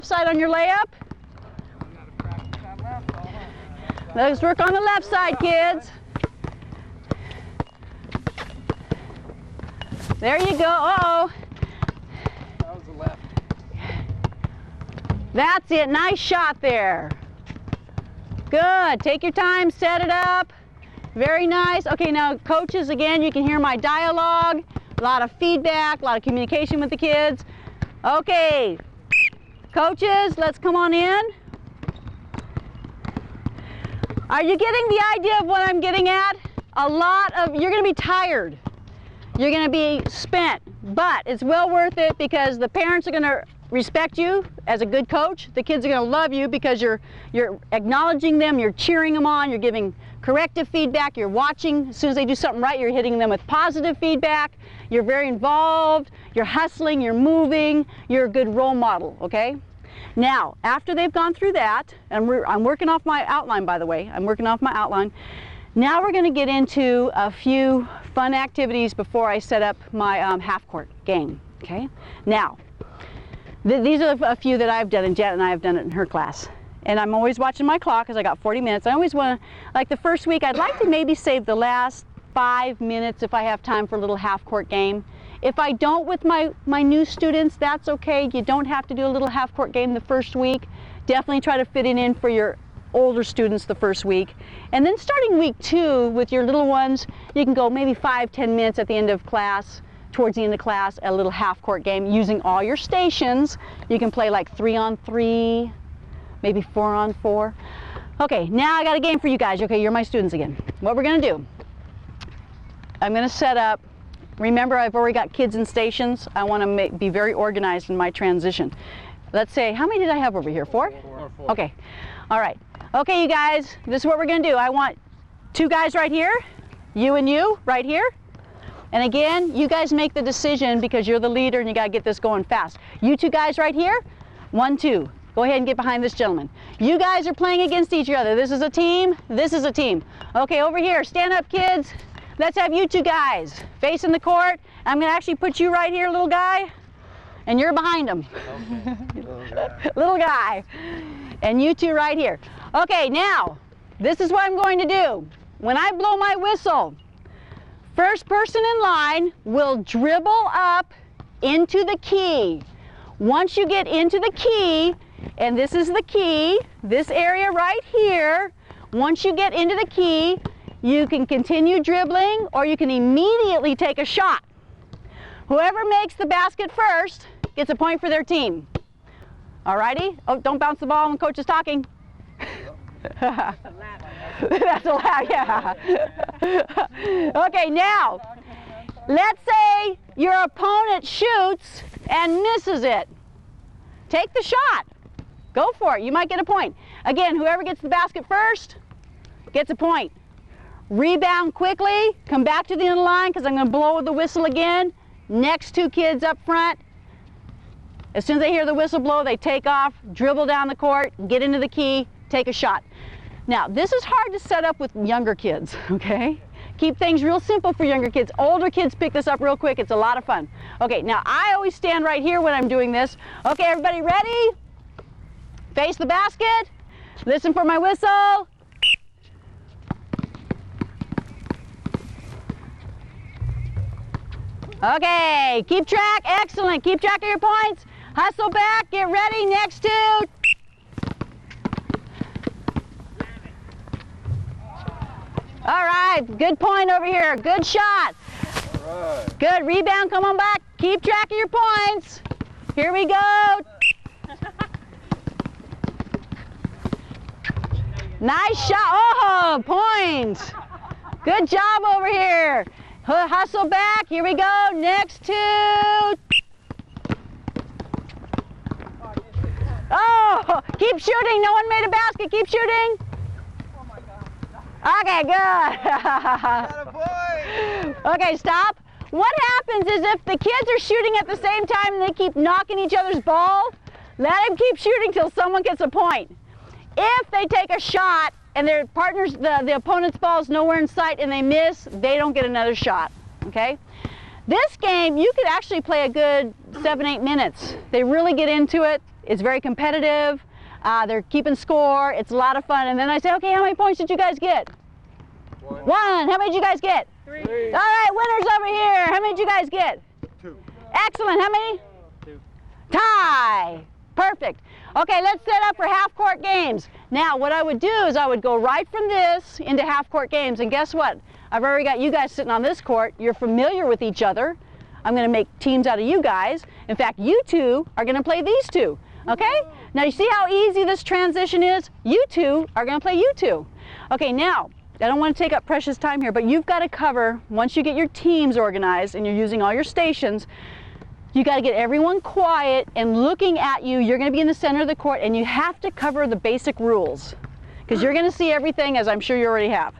Side on your layup. Let's work on the left side, kids. There you go. Uh-oh. That was the left. That's it. Nice shot there. Good. Take your time. Set it up. Very nice. Okay, now coaches, again, you can hear my dialogue. A lot of feedback, a lot of communication with the kids. Okay. Coaches, let's come on in. Are you getting the idea of what I'm getting at? You're going to be tired. You're going to be spent, but it's well worth it because the parents are going to respect you as a good coach. The kids are going to love you because you're acknowledging them, you're cheering them on, you're giving corrective feedback, you're watching. As soon as they do something right, you're hitting them with positive feedback. You're very involved, you're hustling, you're moving, you're a good role model, okay? Now, after they've gone through that, and I'm working off my outline, by the way, I'm working off my outline. Now we're going to get into a few fun activities before I set up my half-court game, okay? Now, these are a few that I've done, and Janet and I have done it in her class. And I'm always watching my clock because I got 40 minutes. I always want to, like the first week, I'd like to maybe save the last 5 minutes if I have time for a little half-court game. If I don't with my new students, that's okay. You don't have to do a little half-court game the first week. Definitely try to fit it in for your older students the first week. And then starting week 2 with your little ones, you can go maybe 5-10 minutes at the end of class, towards the end of class, a little half-court game using all your stations. You can play like 3-on-3, maybe 4-on-4. Okay, now I got a game for you guys. Okay, you're my students again. What we're gonna do, I'm gonna set up, remember I've already got kids in stations. I wanna be very organized in my transition. Let's say, how many did I have over here? 4? 4. Okay, all right. Okay, you guys, this is what we're gonna do. I want 2 guys right here, you and you right here. And again, you guys make the decision because you're the leader and you gotta get this going fast. You 2 guys right here, 1, 2. Go ahead and get behind this gentleman. You guys are playing against each other. This is a team, this is a team. Okay, over here, stand up kids. Let's have you 2 guys facing the court. I'm gonna actually put you right here, little guy, and you're behind him. Okay. Little guy. And you 2 right here. Okay, now, this is what I'm going to do. When I blow my whistle, first person in line will dribble up into the key. Once you get into the key, and this is the key, this area right here, once you get into the key, you can continue dribbling or you can immediately take a shot. Whoever makes the basket first gets a point for their team. Alrighty? Oh, don't bounce the ball when coach is talking. That's a lot, yeah. Okay, now, let's say your opponent shoots and misses it. Take the shot. Go for it. You might get a point. Again, whoever gets the basket first gets a point. Rebound quickly. Come back to the end of the line because I'm going to blow the whistle again. Next 2 kids up front. As soon as they hear the whistle blow, they take off, dribble down the court, get into the key, take a shot. Now, this is hard to set up with younger kids, okay? Keep things real simple for younger kids. Older kids pick this up real quick. It's a lot of fun. Okay, now I always stand right here when I'm doing this. Okay, everybody ready? Face the basket. Listen for my whistle. Okay, keep track. Excellent. Keep track of your points. Hustle back. Get ready. Next 2. All right, good point over here. Good shot. All right. Good rebound, come on back. Keep track of your points. Here we go. Nice shot. Oh, points. Good job over here. Hustle back. Here we go. Next 2. Oh, keep shooting. No one made a basket. Keep shooting. Okay, good. Okay, stop. What happens is if the kids are shooting at the same time and they keep knocking each other's ball, let them keep shooting till someone gets a point. If they take a shot and their partner's, the opponent's ball is nowhere in sight and they miss, they don't get another shot, okay? This game, you could actually play a good 7-8 minutes. They really get into it. It's very competitive. They're keeping score. It's a lot of fun. And then I say, okay, how many points did you guys get? One. How many did you guys get? 3. All right, winners over here. How many did you guys get? 2. Excellent. How many? 2. Tie. Perfect. Okay, let's set up for half-court games. Now, what I would do is I would go right from this into half-court games. And guess what? I've already got you guys sitting on this court. You're familiar with each other. I'm going to make teams out of you guys. In fact, you two are going to play these two. Okay? Now, you see how easy this transition is? You two are going to play you two. Okay, now, I don't want to take up precious time here, but you've got to cover, once you get your teams organized and you're using all your stations, you got to get everyone quiet and looking at you. You're going to be in the center of the court, and you have to cover the basic rules because you're going to see everything, as I'm sure you already have.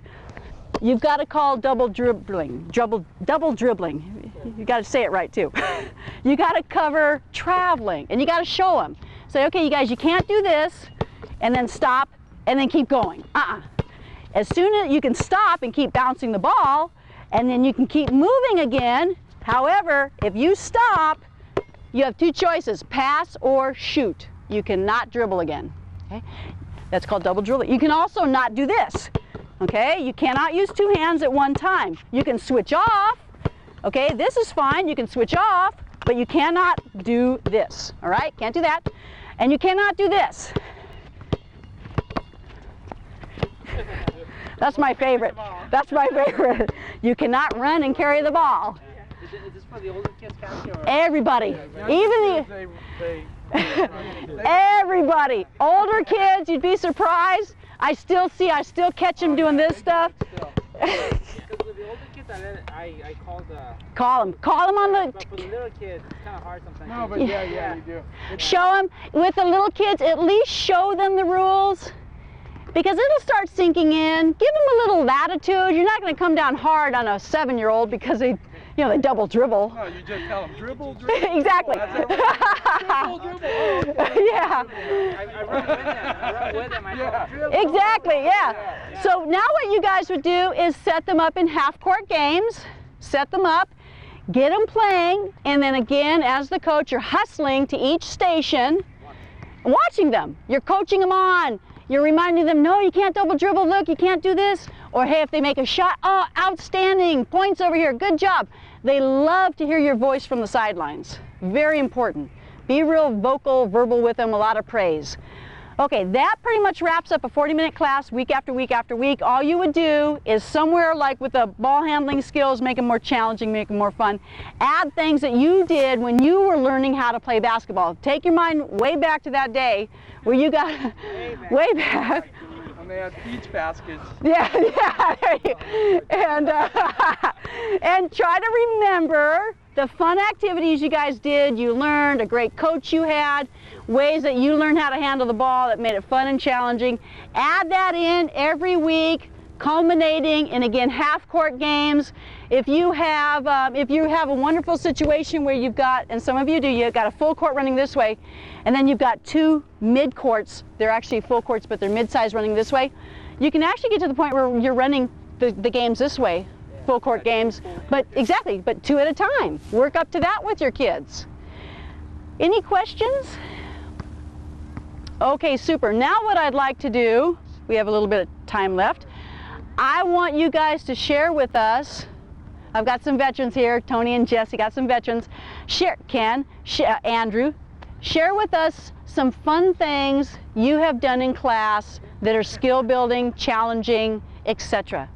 You've got to call double dribbling. You got to say it right too. You got to cover traveling, and you got to show them. Say, okay, you guys, you can't do this, and then stop, and then keep going. As soon as you can stop and keep bouncing the ball, and then you can keep moving again. However, if you stop, you have two choices, pass or shoot. You cannot dribble again. Okay? That's called double dribbling. You can also not do this. Okay? You cannot use two hands at one time. You can switch off. Okay, this is fine. You can switch off, but you cannot do this. All right? Can't do that. And you cannot do this. That's my favorite. That's my favorite. You cannot run and carry the ball. Is this for the older kids, Kathy, or? Everybody, even everybody, older kids, you'd be surprised. I still catch them doing this stuff. Because with the older kids, I Call them on the. But for the little kids, it's kind of hard sometimes. No, but yeah, you do. Show them with the little kids. At least show them the rules. Because it'll start sinking in. Give them a little latitude. You're not going to come down hard on a 7-year-old because they double dribble. No, you just tell them dribble, dribble. Exactly. Dribble, dribble. Oh, Yeah. I run with them. I Yeah. dribble. Exactly. Yeah. So now what you guys would do is set them up in half-court games. Set them up. Get them playing. And then again, as the coach, you're hustling to each station. Watching them. You're coaching them on. You're reminding them, no, you can't double dribble, look, you can't do this. Or hey, if they make a shot, oh, outstanding, points over here, good job. They love to hear your voice from the sidelines. Very important. Be real vocal, verbal with them, a lot of praise. Okay, that pretty much wraps up a 40-minute class week after week after week. All you would do is somewhere like with the ball handling skills, make them more challenging, make them more fun. Add things that you did when you were learning how to play basketball. Take your mind way back to that day where you got way back. And they had beach baskets. Yeah, there you, and try to remember the fun activities you guys did. You learned, a great coach you had, ways that you learned how to handle the ball that made it fun and challenging. Add that in every week, culminating in, again, half-court games. If you have a wonderful situation where you've got, and some of you do, you've got a full court running this way, and then you've got two mid-courts. They're actually full courts, but they're mid-size running this way. You can actually get to the point where you're running the games this way, full court games, but two at a time. Work up to that with your kids. Any questions? Okay, super. Now what I'd like to do, we have a little bit of time left. I want you guys to share with us. I've got some veterans here, Tony and Jesse got some veterans. Andrew, share with us some fun things you have done in class that are skill building, challenging, etc.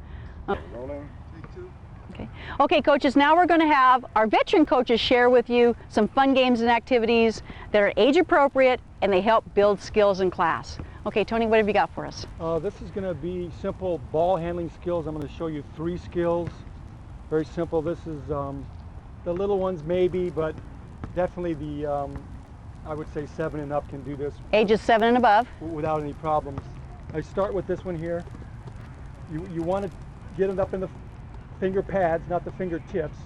Okay, coaches, now we're going to have our veteran coaches share with you some fun games and activities that are age appropriate and they help build skills in class. Okay, Tony, what have you got for us? This is going to be simple ball handling skills. I'm going to show you 3 skills. Very simple. This is the little ones maybe, but definitely the, I would say 7 and up can do this. Ages 7 and above. Without any problems. I start with this one here. You want to get it up in the finger pads, not the fingertips.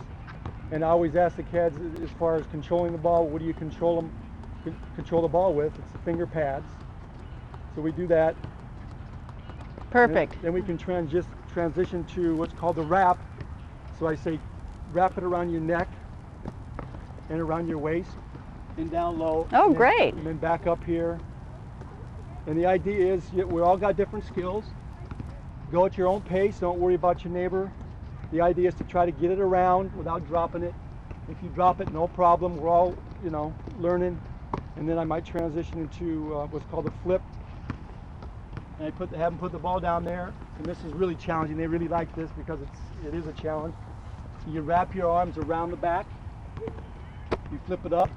And I always ask the kids, as far as controlling the ball, what do you control the ball with? It's the finger pads. So we do that. Perfect. Then we can transition to what's called the wrap. So I say wrap it around your neck and around your waist. and down low. Oh, and then- great. And then back up here. And the idea is we all got different skills. Go at your own pace. Don't worry about your neighbor. The idea is to try to get it around without dropping it. If you drop it, no problem. We're all, learning. And then I might transition into what's called a flip. And I have them put the ball down there. And this is really challenging. They really like this because it is a challenge. So you wrap your arms around the back. You flip it up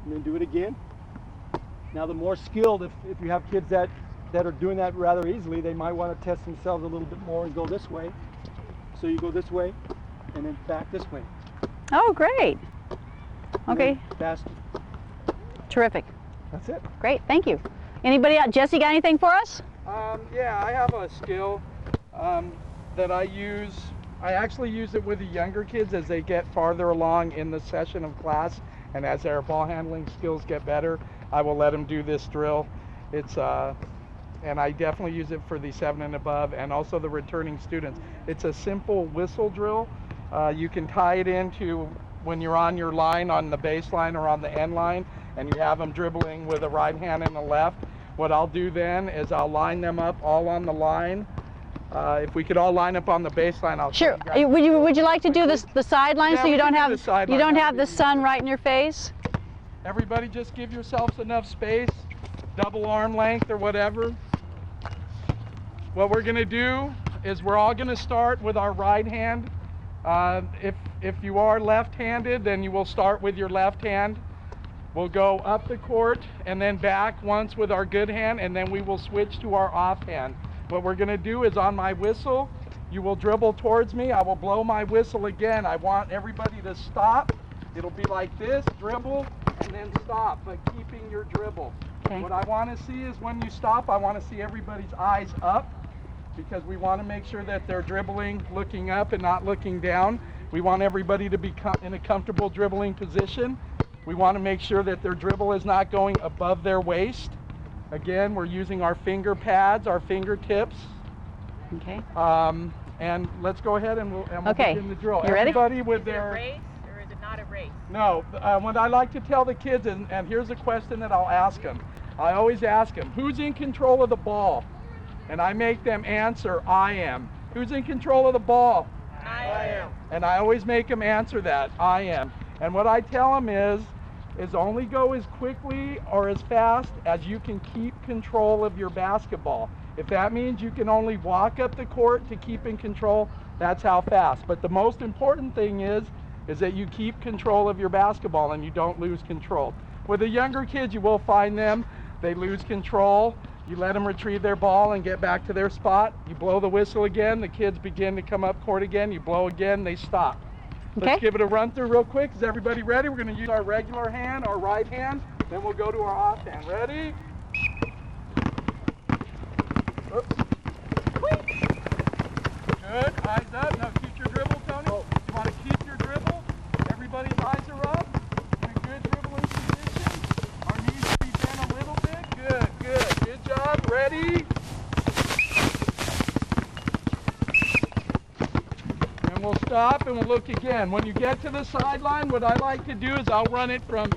and then do it again. Now the more skilled, if you have kids that are doing that rather easily, they might want to test themselves a little bit more and go this way. So you go this way and then back this way. Oh, great. And Okay, then faster. terrific. That's it. Great, thank you. Anybody else? Jesse, got anything for us? Yeah, I have a skill that I use. I actually use it with the younger kids as they get farther along in the session of class, and as their ball handling skills get better, I will let them do this drill. It's and I definitely use it for the 7 and above and also the returning students. It's a simple whistle drill. You can tie it into when you're on your line on the baseline or on the end line, and you have them dribbling with a right hand and a left. What I'll do then is I'll line them up all on the line. If we could all line up on the baseline, I'll show Sure. you guys. Would you like to do this the sideline Yeah, so you we don't can do have the sideline. you don't That have would the be sun right in your face? Everybody just give yourselves enough space, double arm length or whatever. What we're gonna do is we're all gonna start with our right hand. If you are left-handed, then you will start with your left hand. We'll go up the court and then back once with our good hand, and then we will switch to our off hand. What we're gonna do is on my whistle, you will dribble towards me. I will blow my whistle again. I want everybody to stop. It'll be like this, dribble, and then stop, but keeping your dribble. Okay. What I want to see is when you stop, I want to see everybody's eyes up, because we want to make sure that they're dribbling looking up and not looking down. We want everybody to be in a comfortable dribbling position. We want to make sure that their dribble is not going above their waist. Again, we're using our finger pads, our fingertips. Okay. And let's go ahead and we'll Okay. begin the drill. You ready? Everybody with Is it a their... race or is it not a race? No, what I like to tell the kids, and here's a question that I'll ask them. I always ask them, who's in control of the ball? And I make them answer, I am. Who's in control of the ball? I am. And I always make them answer that, I am. And what I tell them is only go as quickly or as fast as you can keep control of your basketball. If that means you can only walk up the court to keep in control, that's how fast. But the most important thing is that you keep control of your basketball and you don't lose control. With the younger kids, you will find them, they lose control. You let them retrieve their ball and get back to their spot. You blow the whistle again, the kids begin to come up court again, you blow again, they stop. Okay. Let's give it a run through real quick. Is everybody ready? We're going to use our regular hand, our right hand, then we'll go to our off hand. Ready? Oops. Good, eyes up. Now keep your dribble, Tony. You want to keep your dribble. Everybody's eyes are up. In a good dribbling position. Our knees will be bent a little bit. Good, good. Good job. Ready? And we'll stop and we'll look again. When you get to the sideline, what I like to do is I'll run it from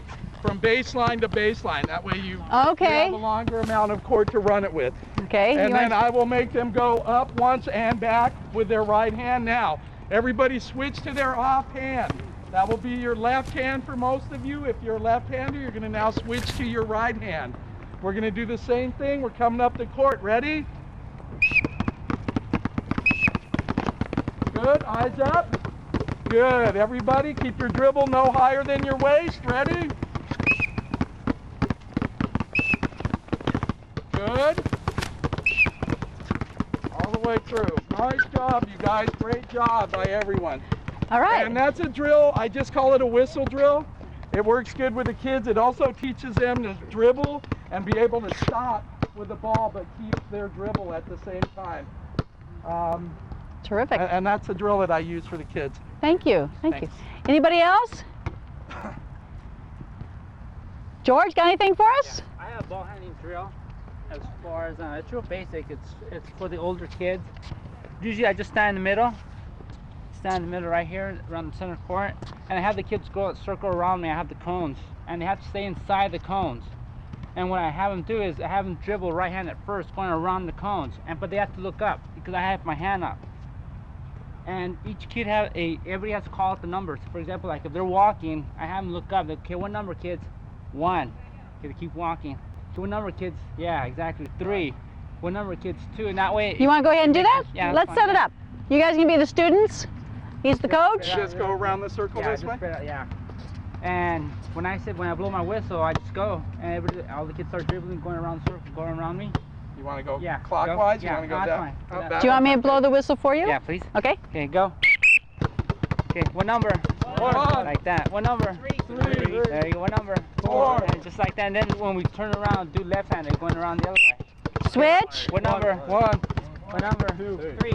baseline to baseline. That way you Okay. have a longer amount of court to run it with. Okay. And you then want- I will make them go up once and back with their right hand. Now, everybody switch to their off hand. That will be your left hand for most of you. If you're a left-hander, you're going to now switch to your right hand. We're going to do the same thing. We're coming up the court. Ready? Good. Eyes up. Good. Everybody, keep your dribble no higher than your waist. Ready? Good. All the way through. Nice job, you guys. Great job by everyone. All right. And that's a drill. I just call it a whistle drill. It works good with the kids. It also teaches them to dribble and be able to stop with the ball but keep their dribble at the same time. Terrific. And that's a drill that I use for the kids. Thank you. Thank you. Thanks. Anybody else? George, got anything for us? I have a ball handling drill. As far as it's real basic. It's for the older kids. Usually I just stand in the middle, stand in the middle right here around the center court, and I have the kids go circle around me. I have the cones, and they have to stay inside the cones. And what I have them do is I have them dribble right hand at first, going around the cones, but they have to look up because I have my hand up. And each kid everybody has to call out the numbers. For example, like if they're walking, I have them look up. Okay, what number, kids? 1. Okay, they keep walking. So what number, kids? Yeah, exactly. 3. What number, kids? 2. And that way. You want to go ahead and do that? Yeah. Let's set it up. You guys gonna be the students? He's the coach? Just go around the circle Yeah, this just way? spread out, yeah. And when I blow my whistle, I just go, and all the kids start dribbling, going around the circle, going around me. You want to go Yeah. clockwise? Yeah, You want to go down? that's fine. That Do you want me way? to blow the whistle for you? Yeah, please. Okay. Okay, go. Okay, what number? 1. Like that. What number? 3. There you go. What number? 4. And just like that. And then when we turn around, do left-handed, going around the other way. Switch. What number? 1. What number? 2. 3.